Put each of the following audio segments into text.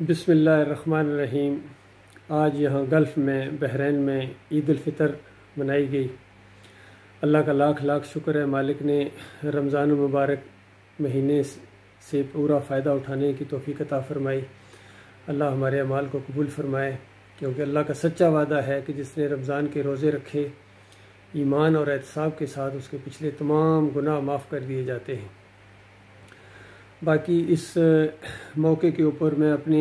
بسم اللہ الرحمن الرحیم۔ آج یہاں گلف میں بحرین میں عید الفطر منائی گئی۔ اللہ کا لاکھ لاکھ شکر ہے، مالک نے رمضان المبارک مہینے سے پورا فائدہ اٹھانے کی توفیق عطا فرمائی۔ اللہ ہمارے اعمال کو قبول فرمائے، کیونکہ اللہ کا سچا وعدہ ہے کہ جس نے رمضان کے روزے رکھے ایمان اور احتساب کے ساتھ، اس کے پچھلے تمام گناہ معاف کر دیے جاتے ہیں۔ باقی اس موقع کے اوپر میں اپنے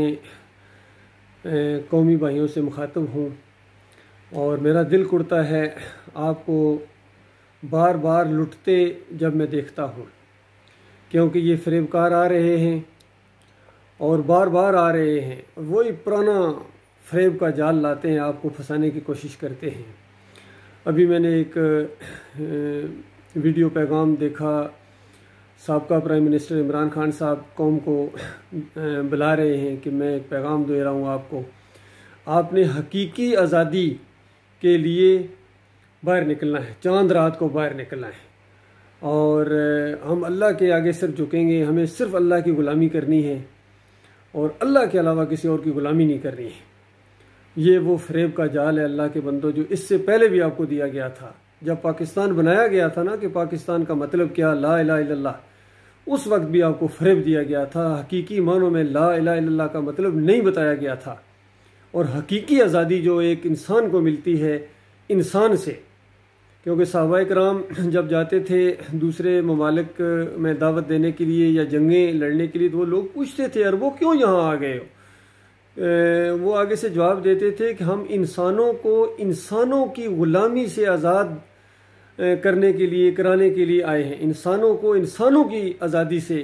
قومی بھائیوں سے مخاطب ہوں، اور میرا دل کرتا ہے آپ کو بار بار لٹتے جب میں دیکھتا ہوں، کیونکہ یہ فریب کار آ رہے ہیں اور بار بار آ رہے ہیں، وہی پرانا فریب کا جال لاتے ہیں، آپ کو پھنسانے کی کوشش کرتے ہیں۔ ابھی میں نے ایک ویڈیو پیغام دیکھا، سابقہ پرائم منسٹر عمران خان صاحب قوم کو بلا رہے ہیں کہ میں ایک پیغام دے رہا ہوں آپ کو، آپ نے حقیقی آزادی کے لیے باہر نکلنا ہے، چاند رات کو باہر نکلنا ہے، اور ہم اللہ کے آگے سر جھکیں گے، ہمیں صرف اللہ کی غلامی کرنی ہے اور اللہ کے علاوہ کسی اور کی غلامی نہیں کرنی ہے۔ یہ وہ فریب کا جال ہے اللہ کے بندو، جو اس سے پہلے بھی آپ کو دیا گیا تھا۔ جب پاکستان بنایا گیا تھا نا، کہ پاکستان کا مطلب کیا، لا الہ الا اللہ، اس وقت بھی آپ کو فریب دیا گیا تھا۔ حقیقی معنوں میں لا الہ الا اللہ کا مطلب نہیں بتایا گیا تھا، اور حقیقی آزادی جو ایک انسان کو ملتی ہے انسان سے، کیونکہ صحابہ کرام جب جاتے تھے دوسرے ممالک میں دعوت دینے کے لیے یا جنگیں لڑنے کے لیے، تو وہ لوگ پوچھتے تھے عربوں کیوں یہاں آ گئے ہو؟ وہ آگے سے جواب دیتے تھے کہ ہم انسانوں کو انسانوں کی غلامی سے آزاد کرنے کے لیے، کرانے کے لیے آئے ہیں۔ انسانوں کو انسانوں کی آزادی سے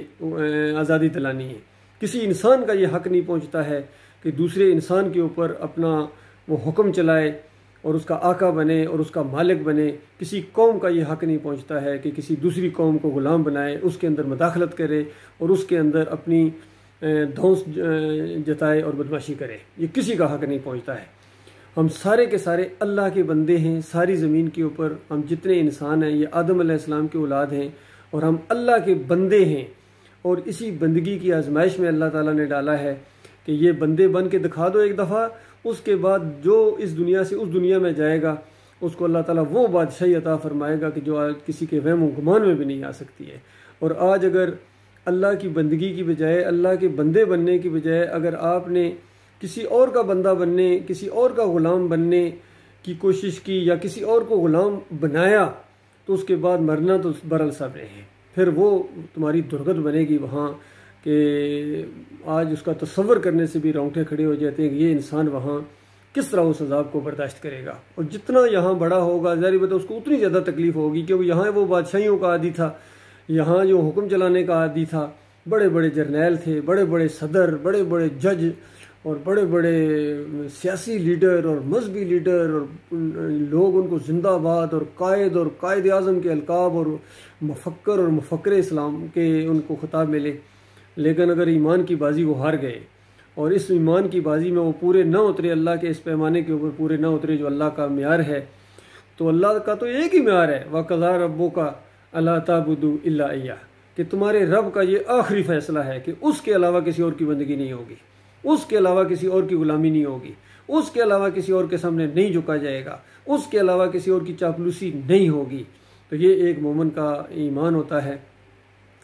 آزادی دلانی ہے۔ کسی انسان کا یہ حق نہیں پہنچتا ہے کہ دوسرے انسان کے اوپر اپنا وہ حکم چلائے اور اس کا آقا بنے اور اس کا مالک بنے۔ کسی قوم کا یہ حق نہیں پہنچتا ہے کہ کسی دوسری قوم کو غلام بنائے، اس کے اندر مداخلت کرے اور اس کے اندر اپنی دھونس جتائے اور بدماشی کرے۔ یہ کسی کا حق نہیں پہنچتا ہے۔ ہم سارے کے سارے اللہ کے بندے ہیں۔ ساری زمین کے اوپر ہم جتنے انسان ہیں، یہ آدم علیہ السلام کی اولاد ہیں، اور ہم اللہ کے بندے ہیں، اور اسی بندگی کی آزمائش میں اللہ تعالیٰ نے ڈالا ہے کہ یہ بندے بن کے دکھا دو ایک دفعہ، اس کے بعد جو اس دنیا سے اس دنیا میں جائے گا، اس کو اللہ تعالیٰ وہ بادشاہی عطا فرمائے گا کہ جو آج کسی کے وہم و گمان میں بھی نہیں آ سکتی ہے۔ اور آج اگر اللہ کی بندگی کی بجائے، اللہ کے بندے بننے کی بجائے، اگر آپ نے کسی اور کا بندہ بننے، کسی اور کا غلام بننے کی کوشش کی، یا کسی اور کو غلام بنایا، تو اس کے بعد مرنا تو برل صبر ہے۔ پھر وہ تمہاری درگت بنے گی وہاں، کہ آج اس کا تصور کرنے سے بھی رونگٹے کھڑے ہو جاتے ہیں کہ یہ انسان وہاں کس طرح اس عذاب کو برداشت کرے گا۔ اور جتنا یہاں بڑا ہوگا، ظاہر بات ہے اس کو اتنی زیادہ تکلیف ہوگی، کیونکہ یہاں وہ بادشاہیوں کا عادی تھا، یہاں جو حکم چلانے کا عادی تھا، بڑے بڑے جرنیل تھے، بڑے بڑے صدر، بڑے بڑے جج، اور بڑے بڑے سیاسی لیڈر اور مذہبی لیڈر، اور لوگ ان کو زندہ باد اور قائد اعظم کے القاب اور مفکر اور مفکر اسلام کے ان کو خطاب ملے۔ لیکن اگر ایمان کی بازی وہ ہار گئے، اور اس ایمان کی بازی میں وہ پورے نہ اترے، اللہ کے اس پیمانے کے اوپر پورے نہ اترے جو اللہ کا معیار ہے، تو اللہ کا تو ایک ہی معیار ہے، وَقَضَىٰ رَبُّكَ أَلَّا تَعْبُدُوا إِلَّا إِيَّاهُ، کہ تمہارے رب کا یہ آخری فیصلہ ہے کہ اس کے علاوہ کسی اور کی بندگی نہیں ہوگی، اس کے علاوہ کسی اور کی غلامی نہیں ہوگی، اس کے علاوہ کسی اور کے سامنے نہیں جھکا جائے گا، اس کے علاوہ کسی اور کی چاپلوسی نہیں ہوگی۔ تو یہ ایک مومن کا ایمان ہوتا ہے۔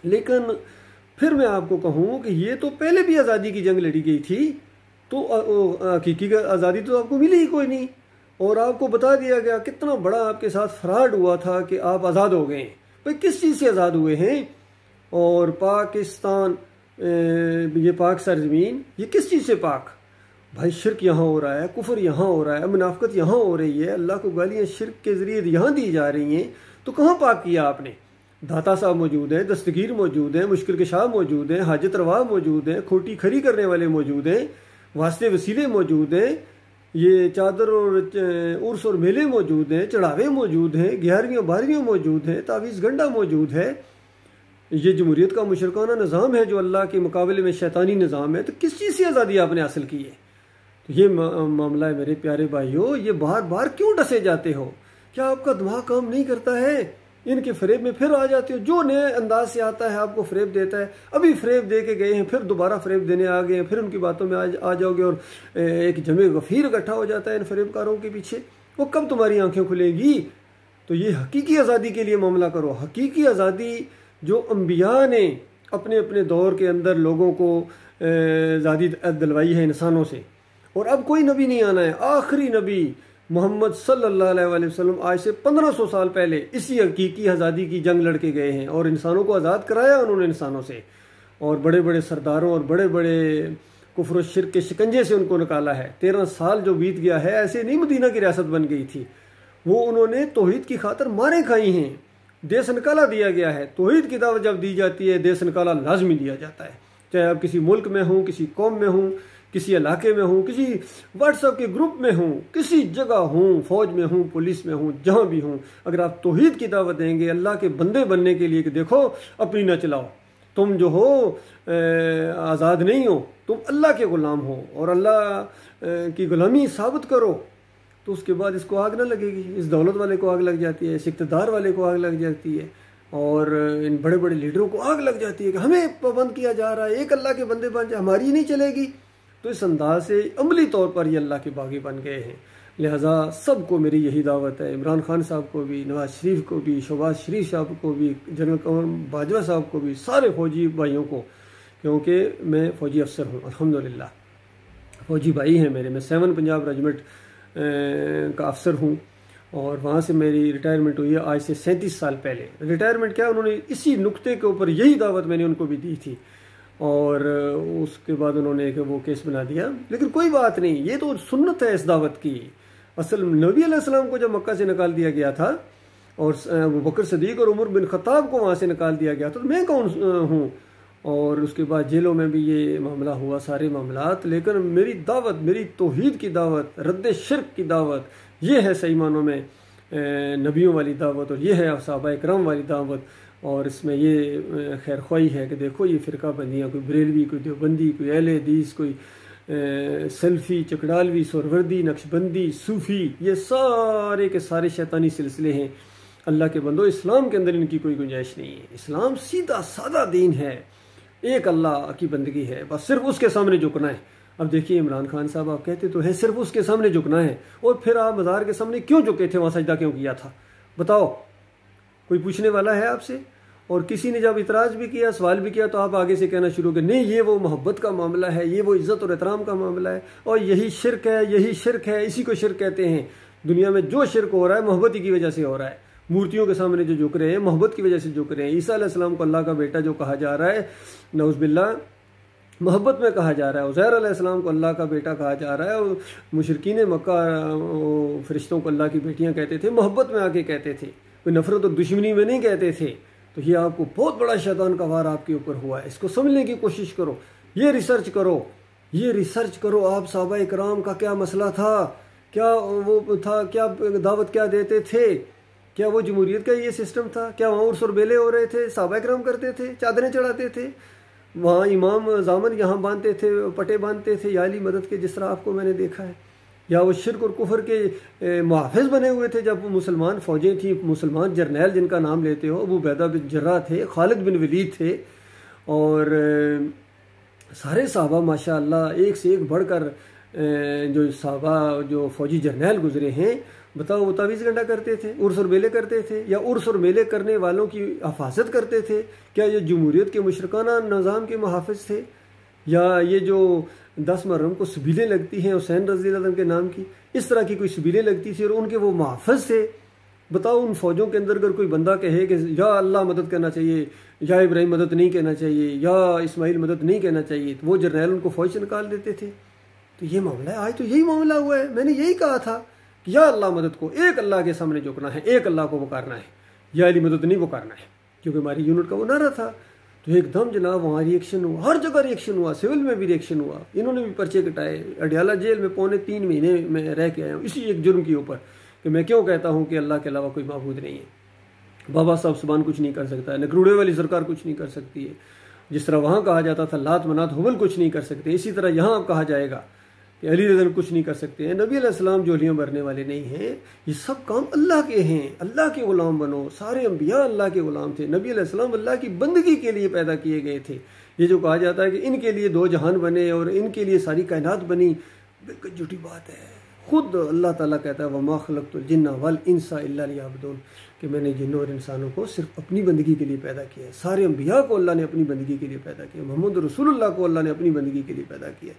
لیکن پھر میں آپ کو کہوں کہ یہ تو پہلے بھی آزادی کی جنگ لڑی گئی تھی، تو حقیقی آزادی تو آپ کو ملی ہی کوئی نہیں، اور آپ کو بتا دیا گیا کتنا بڑا آپ کے ساتھ فراڈ ہوا تھا کہ آپ آزاد ہو گئے ہیں۔ بھائی کس چیز سے آزاد ہوئے ہیں؟ اور پاکستان، یہ پاک سرزمین، یہ کس چیز سے پاک؟ بھائی شرک یہاں ہو رہا ہے، کفر یہاں ہو رہا ہے، منافقت یہاں ہو رہی ہے، اللہ کو گالیاں شرک کے ذریعے یہاں دی جا رہی ہیں، تو کہاں پاک کیا آپ نے؟ داتا صاحب موجود ہیں، دستگیر موجود ہیں، مشکل کشا موجود ہیں، حاجت روا موجود ہیں، کھوٹی کھری کرنے والے موجود ہیں، واسطے وسیلے موجود ہیں، یہ چادر اور عرس اور میلے موجود ہیں، چڑھاوے موجود ہیں، 11ویں 12ویں موجود ہیں، تعویذ گنڈا موجود ہے۔ یہ جمہوریت کا مشرکانہ نظام ہے جو اللہ کے مقابلے میں شیطانی نظام ہے، تو کس چیز سے آزادی آپ نے حاصل کی ہے؟ تو یہ معاملہ ہے میرے پیارے بھائیوں، یہ بار بار کیوں ڈسے جاتے ہو؟ کیا آپ کا دماغ کام نہیں کرتا ہے؟ ان کے فریب میں پھر آ جاتے ہو. جو نئے انداز سے آتا ہے آپ کو فریب دیتا ہے. ابھی فریب دے کے گئے ہیں، پھر دوبارہ فریب دینے آ گئے ہیں، پھر ان کی باتوں میں آ جاؤ گے اور ایک جمع غفیر اکٹھا ہو جاتا ہے ان فریب کاروں کے پیچھے. وہ کب تمہاری آنکھیں کھلے گی؟ تو یہ حقیقی آزادی کے لیے معاملہ کرو. حقیقی آزادی جو انبیاء نے اپنے اپنے دور کے اندر لوگوں کو آزادی دلوائی ہے انسانوں سے، اور اب کوئی نبی نہیں آنا ہے. آخری نبی محمد صلی اللہ علیہ وآلہ وسلم آج سے 1500 سال پہلے اسی حقیقی آزادی کی جنگ لڑ کے گئے ہیں اور انسانوں کو آزاد کرایا انہوں نے انسانوں سے، اور بڑے بڑے سرداروں اور بڑے بڑے کفر و شرک کے شکنجے سے ان کو نکالا ہے. 13 سال جو بیت گیا ہے، ایسے نہیں مدینہ کی ریاست بن گئی تھی. وہ انہوں نے توحید کی خاطر ماریں کھائی ہیں. دیس نکالا دیا گیا ہے. توحید کی دعوت جب دی جاتی ہے دیس نکالا لازمی دیا جاتا ہے، چاہے آپ کسی ملک میں ہوں، کسی قوم میں ہوں، کسی علاقے میں ہوں، کسی واٹس ایپ کے گروپ میں ہوں، کسی جگہ ہوں، فوج میں ہوں، پولیس میں ہوں، جہاں بھی ہوں. اگر آپ توحید کی دعوت دیں گے اللہ کے بندے بننے کے لیے کہ دیکھو اپنی نہ چلاؤ، تم جو ہو آزاد نہیں ہو، تم اللہ کے غلام ہو اور اللہ کی غلامی ثابت کرو، تو اس کے بعد اس کو آگ نہ لگے گی. اس دولت والے کو آگ لگ جاتی ہے، اس اقتدار والے کو آگ لگ جاتی ہے، اور ان بڑے بڑے لیڈروں کو آگ لگ جاتی ہے کہ ہمیں پابند کیا جا رہا ہے، ایک اللہ کے بندے بن جائے، ہماری نہیں چلے گی. تو اس انداز سے عملی طور پر یہ اللہ کے باغی بن گئے ہیں. لہٰذا سب کو میری یہی دعوت ہے، عمران خان صاحب کو بھی، نواز شریف کو بھی، شہباز شریف صاحب کو بھی، جنرل قمر باجوہ صاحب کو بھی، سارے فوجی بھائیوں کو، کیونکہ میں فوجی افسر ہوں الحمدللہ. فوجی بھائی ہیں میرے. میں 7 پنجاب ریجمنٹ کا افسر ہوں، اور وہاں سے میری ریٹائرمنٹ ہوئی ہے آج سے 37 سال پہلے. ریٹائرمنٹ کیا، انہوں نے اسی نقطے کے اوپر یہی دعوت میں نے ان کو بھی دی تھی، اور اس کے بعد انہوں نے وہ کیس بنا دیا. لیکن کوئی بات نہیں، یہ تو سنت ہے اس دعوت کی. اصل نبی علیہ السلام کو جب مکہ سے نکال دیا گیا تھا اور ابوبکر صدیق اور عمر بن خطاب کو وہاں سے نکال دیا گیا تھا، تو میں کون ہوں؟ اور اس کے بعد جیلوں میں بھی یہ معاملہ ہوا، سارے معاملات. لیکن میری دعوت، میری توحید کی دعوت، رد شرک کی دعوت، یہ ہے صحیح معنوں میں نبیوں والی دعوت، اور یہ ہے صحابہ کرام والی دعوت. اور اس میں یہ خیر خواہی ہے کہ دیکھو یہ فرقہ بندیاں، کوئی بریلوی، کوئی دیوبندی، کوئی اہل حدیث، کوئی سلفی، چکڑالوی، سہروردی، نقشبندی، صوفی، یہ سارے کے سارے شیطانی سلسلے ہیں. اللہ کے بندو، اسلام کے اندر ان کی کوئی گنجائش نہیں ہے. اسلام سیدھا سادہ دین ہے، ایک اللہ کی بندگی ہے، بس صرف اس کے سامنے جھکنا ہے. اب دیکھیے عمران خان صاحب، آپ کہتے تو ہیں صرف اس کے سامنے جھکنا ہے، اور پھر آپ بازار کے سامنے کیوں جھکے تھے؟ وہاں سجدہ کیوں کیا تھا؟ بتاؤ، کوئی پوچھنے والا ہے آپ سے؟ اور کسی نے جب اعتراض بھی کیا، سوال بھی کیا، تو آپ آگے سے کہنا شروع کہ نہیں یہ وہ محبت کا معاملہ ہے، یہ وہ عزت اور احترام کا معاملہ ہے، اور یہی شرک ہے، یہی شرک ہے، اسی کو شرک کہتے ہیں. دنیا میں جو شرک ہو رہا ہے محبت ہی کی وجہ سے ہو رہا ہے. مورتیوں کے سامنے جو جھک رہے ہیں محبت کی وجہ سے جھک رہے ہیں. عیسیٰ علیہ السلام کو اللہ کا بیٹا جو کہا جا رہا ہے، نعوذ باللہ، محبت میں کہا جا رہا ہے. عزیر علیہ السلام کو اللہ کا بیٹا کہا جا رہا ہے، اور مشرکین مکہ فرشتوں کو اللہ کی بیٹیاں کہتے تھے، محبت میں آ کے کہتے تھے، کوئی نفرت اور دشمنی میں نہیں کہتے تھے. تو یہ آپ کو بہت بڑا شیطان کا وار آپ کے اوپر ہوا ہے. اس کو سمجھنے کی کوشش کرو، یہ ریسرچ کرو، یہ ریسرچ کرو. آپ صحابہ کرام کا کیا مسئلہ تھا، کیا وہ تھا، کیا دعوت کیا دیتے تھے، کیا وہ جمہوریت کا یہ سسٹم تھا، کیا وہاں عرس اور بیلے ہو رہے تھے، صحابہ کرام کرتے تھے، چادریں چڑھاتے تھے، وہاں امام زامن یہاں باندھتے تھے، پٹے باندھتے تھے، یا علی مدد کے، جس طرح آپ کو میں نے دیکھا ہے، یا وہ شرک اور کفر کے محافظ بنے ہوئے تھے جب وہ مسلمان فوجیں تھیں، مسلمان جرنیل جن کا نام لیتے ہو، ابو عبیدہ بن جراح تھے، خالد بن ولید تھے، اور سارے صحابہ ماشاء اللہ ایک سے ایک بڑھ کر جو صحابہ جو فوجی جرنیل گزرے ہیں، بتاؤ وہ تعویذ گنڈا کرتے تھے، عرس اور میلے کرتے تھے، یا عرس اور میلے کرنے والوں کی حفاظت کرتے تھے؟ کیا یہ جمہوریت کے مشرکانہ نظام کے محافظ تھے؟ یا یہ جو 10 محرم کو سبیلیں لگتی ہیں حسین رضی اللہ عنہ کے نام کی، اس طرح کی کوئی سبیلیں لگتی تھی اور ان کے وہ محافظ تھے؟ بتاؤ ان فوجوں کے اندر اگر کوئی بندہ کہے کہ یا اللہ مدد کرنا چاہیے، یا ابراہیم مدد نہیں کہنا چاہیے، یا اسماعیل مدد نہیں کہنا چاہیے، تو وہ جرنیل ان کو فوج سے نکال دیتے تھے. تو یہ معاملہ ہے. آج تو یہی معاملہ ہوا ہے. میں نے یہی کہا تھا کہ یا اللہ مدد کو ایک اللہ کے سامنے جھکنا ہے، ایک اللہ کو پکارنا ہے، یا علی مدد نہیں پکارنا ہے، کیونکہ ہماری یونٹ کا وہ نعرہ تھا. تو ایک دم جناب وہاں ریئیکشن ہوا، ہر جگہ ریئیکشن ہوا، سول میں بھی ریئیکشن ہوا. انہوں نے بھی پرچے کٹائے. اڈیالہ جیل میں 3.25 مہینے میں رہ کے آیا ہوں اسی ایک جرم کے اوپر کہ میں کیوں کہتا ہوں کہ اللہ کے علاوہ کوئی معبود نہیں ہے. بابا صاحب سبحان کچھ نہیں کر سکتا ہے، نکروڑے والی سرکار کچھ نہیں کر سکتی ہے. جس طرح وہاں کہا جاتا تھا لات منات حبل کچھ نہیں کر سکتے، اسی طرح یہاں اب کہا جائے گا کہ علی رضا کچھ نہیں کر سکتے ہیں، نبی علیہ السلام جولیاں بھرنے والے نہیں ہیں، یہ سب کام اللہ کے ہیں، اللہ کے غلام بنو، سارے انبیاء اللہ کے غلام تھے، نبی علیہ السلام اللہ کی بندگی کے لیے پیدا کیے گئے تھے۔ یہ جو کہا جاتا ہے کہ ان کے لیے دو جہان بنے اور ان کے لیے ساری کائنات بنی، بالکل جھوٹی بات ہے۔ خود اللہ تعالیٰ کہتا ہے وَمَا خَلَقْتُ الْجِنَّ وَالْإِنسَ إِلَّا لِيَعْبُدُونَ، کہ میں نے جنوں اور انسانوں کو صرف اپنی بندگی کے لیے پیدا کیا ہے۔ سارے انبیاء کو اللہ نے اپنی بندگی کے لیے پیدا کیا، محمد رسول اللہ کو اللہ نے اپنی بندگی کے لیے پیدا کیا،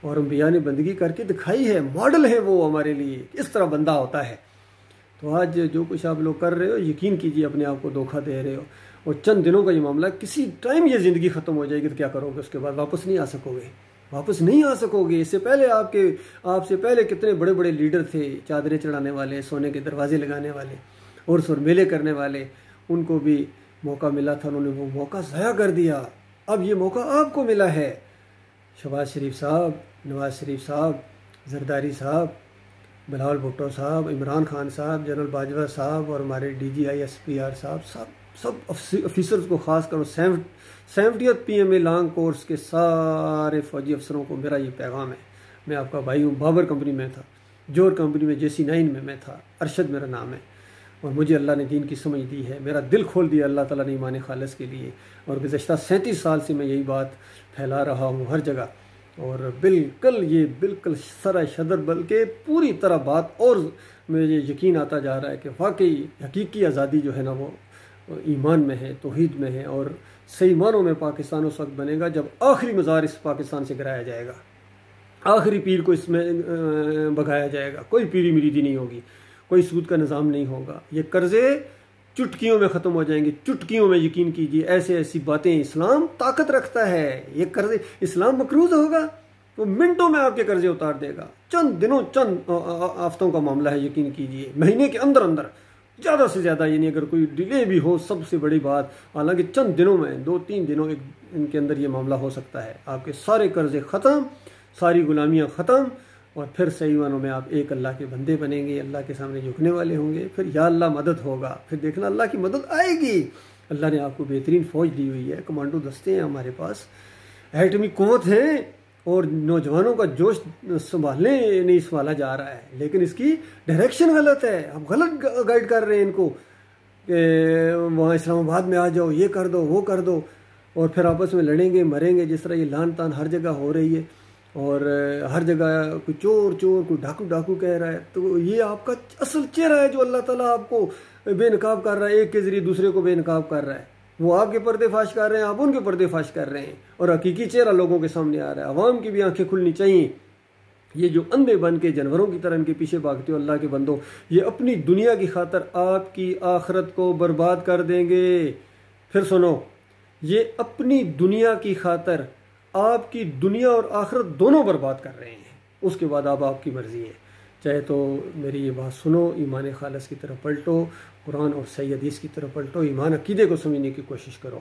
اور انبیاء نے بندگی کر کے دکھائی ہے، ماڈل ہے وہ ہمارے لیے اس طرح بندہ ہوتا ہے۔ تو آج جو کچھ آپ لوگ کر رہے ہو، یقین کیجئے اپنے آپ کو دھوکہ دے رہے ہو، اور چند دنوں کا یہ معاملہ، کسی ٹائم یہ زندگی ختم ہو جائے گی تو کیا کرو گے؟ اس کے بعد واپس نہیں آ سکو گے، واپس نہیں آ سکو گے۔ اس سے پہلے آپ سے پہلے کتنے بڑے بڑے لیڈر تھے، چادریں چڑھانے والے، سونے کے دروازے لگانے والے، عرس اور میلے کرنے والے، ان کو بھی موقع ملا تھا، انہوں نے وہ موقع ضائع کر دیا۔ اب یہ موقع آپ کو ملا ہے۔ شہباز شریف صاحب، نواز شریف صاحب، زرداری صاحب، بلاول بھٹو صاحب، عمران خان صاحب، جنرل باجوہ صاحب، اور ہمارے D G I S P R صاحب، سب افیسرز کو، خاص کر 70 PMA لانگ کورس کے سارے فوجی افسروں کو میرا یہ پیغام ہے۔ میں آپ کا بھائی ہوں، بابر کمپنی میں تھا، جوہر کمپنی میں JC9 میں تھا، ارشد میرا نام ہے، اور مجھے اللہ نے دین کی سمجھ دی ہے، میرا دل کھول دیا اللہ تعالیٰ نے ایمان خالص کے لیے، اور گزشتہ 37 سال سے میں یہی بات پھیلا رہا ہوں ہر جگہ، اور بالکل سرا شدر، بلکہ پوری طرح بات، اور مجھے یقین آتا جا رہا ہے کہ واقعی حقیقی آزادی جو ہے نا وہ ایمان میں ہے، توحید میں ہے، اور صحیح معنوں میں پاکستان اس وقت بنے گا جب آخری مزار اس پاکستان سے گرایا جائے گا، آخری پیر کو اس میں بگایا جائے گا، کوئی پیری مریدی نہیں ہوگی، کوئی سود کا نظام نہیں ہوگا، یہ قرضے چٹکیوں میں ختم ہو جائیں گے، چٹکیوں میں، یقین کیجئے۔ ایسی باتیں، اسلام طاقت رکھتا ہے، یہ قرضے، اسلام مقروض ہوگا وہ منٹوں میں آپ کے قرضے اتار دے گا، چند ہفتوں کا معاملہ ہے، یقین کیجئے، مہینے کے اندر زیادہ سے زیادہ، یعنی اگر کوئی ڈیلے بھی ہو، سب سے بڑی بات، حالانکہ چند دنوں میں، 2-3 دنوں ان کے اندر یہ معاملہ ہو سکتا ہے، آپ کے سارے قرضے ختم، ساری غلامیاں ختم، اور پھر صحیح معنوں میں آپ ایک اللہ کے بندے بنیں گے، اللہ کے سامنے جھکنے والے ہوں گے، پھر یا اللہ مدد ہوگا، پھر دیکھنا اللہ کی مدد آئے گی۔ اللہ نے آپ کو بہترین فوج دی ہوئی ہے، کمانڈو دستے ہیں ہمارے پاس، ایٹمی قوت ہیں، اور نوجوانوں کا جوش نہیں سنبھالا جا رہا ہے، لیکن اس کی ڈائریکشن غلط ہے، آپ غلط گائیڈ کر رہے ہیں ان کو کہ وہاں اسلام آباد میں آ جاؤ، یہ کر دو، وہ کر دو، اور پھر آپس میں لڑیں گے، مریں گے، جس طرح یہ لان تان ہر جگہ ہو رہی ہے، اور ہر جگہ کوئی چور، کوئی ڈاکو کہہ رہا ہے، تو یہ آپ کا اصل چہرہ ہے جو اللہ تعالیٰ آپ کو بے نقاب کر رہا ہے، ایک کے ذریعے دوسرے کو بے نقاب کر رہا ہے، وہ آپ کے پردے فاش کر رہے ہیں، آپ ان کے پردے فاش کر رہے ہیں، اور حقیقی چہرہ لوگوں کے سامنے آ رہا ہے۔ عوام کی بھی آنکھیں کھلنی چاہیے، یہ جو اندھے بن کے جانوروں کی طرح ان کے پیچھے بھاگتے ہو اللہ کے بندوں، یہ اپنی دنیا کی خاطر آپ کی آخرت کو برباد کر دیں گے۔ پھر سنو، یہ اپنی دنیا کی خاطر آپ کی دنیا اور آخرت دونوں برباد کر رہے ہیں، اس کے بعد آپ کی مرضی ہے، چاہے تو میری یہ بات سنو، ایمان خالص کی طرف پلٹو، قرآن اور صحیح حدیث کی طرف پلٹو، ایمان عقیدے کو سمجھنے کی کوشش کرو،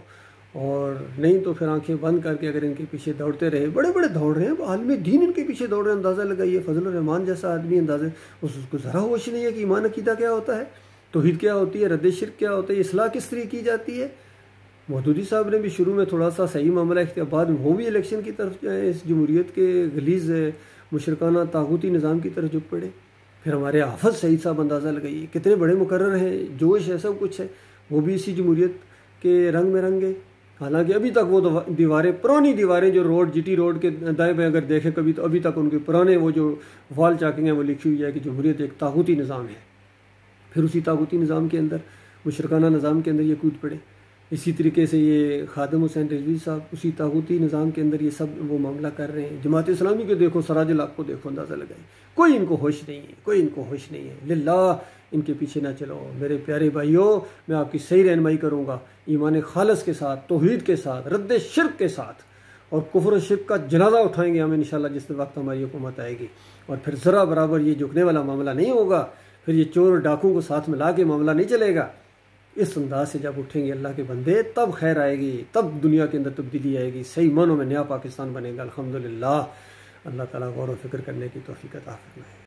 اور نہیں تو پھر آنکھیں بند کر کے اگر ان کے پیچھے دوڑتے رہے، بڑے دوڑ رہے ہیں، عالم دین ان کے پیچھے دوڑ رہے ہیں، اندازہ لگائیے، فضل الرحمان جیسا آدمی، اندازہ اس کو ذرا ہوش نہیں ہے کہ ایمان عقیدہ کیا ہوتا ہے، توحید کیا ہوتی ہے، رد شرک کیا ہوتا ہے، اصلاح کس طرح کی جاتی ہے۔ مودودی صاحب نے بھی شروع میں تھوڑا سا صحیح معاملہ اختیار، بعد میں وہ بھی الیکشن کی طرف اس جمہوریت کے غلیظ مشرکانہ طاغوتی نظام کی طرف جھک پڑے۔ پھر ہمارے حافظ سعید صاحب، اندازہ لگائیے کتنے بڑے مقرر ہیں، جوش ہے، سب کچھ ہے، وہ بھی اسی جمہوریت کے رنگ میں رنگے، حالانکہ ابھی تک وہ دیواریں، پرانی دیواریں جو روڈ جی ٹی روڈ کے دائیں بائیں اگر دیکھیں کبھی، تو ابھی تک ان کے پرانے وہ جو وال چاکنگ ہیں وہ لکھی ہوئی ہے کہ جمہوریت ایک طاغوتی نظام ہے۔ پھر اسی طاغوتی نظام کے اندر، مشرکانہ نظام کے اندر یہ کود پڑے۔ اسی طریقے سے یہ خادم حسین رضوی صاحب اسی طاغوتی نظام کے اندر یہ سب وہ معاملہ کر رہے ہیں۔ جماعت اسلامی کو دیکھو، سراج الحق کو دیکھو، اندازہ لگائیں، کوئی ان کو ہوش نہیں ہے، کوئی ان کو ہوش نہیں ہے۔ للہ ان کے پیچھے نہ چلو میرے پیارے بھائیوں، میں آپ کی صحیح رہنمائی کروں گا، ایمان خالص کے ساتھ، توحید کے ساتھ، رد شرک کے ساتھ، اور کفر و شرک کا جنازہ اٹھائیں گے ہم انشاءاللہ جس وقت ہماری حکومت آئے گی، اور پھر ذرا برابر یہ جھکنے والا معاملہ نہیں ہوگا، پھر یہ چور ڈاکوں کو ساتھ ملا کے معاملہ نہیں چلے گا۔ اس انداز سے جب اٹھیں گے اللہ کے بندے، تب خیر آئے گی، تب دنیا کے اندر تبدیلی آئے گی، صحیح معنوں میں نیا پاکستان بنے گا۔ الحمدللہ، اللہ تعالیٰ غور و فکر کرنے کی توفیق عطا فرمائے۔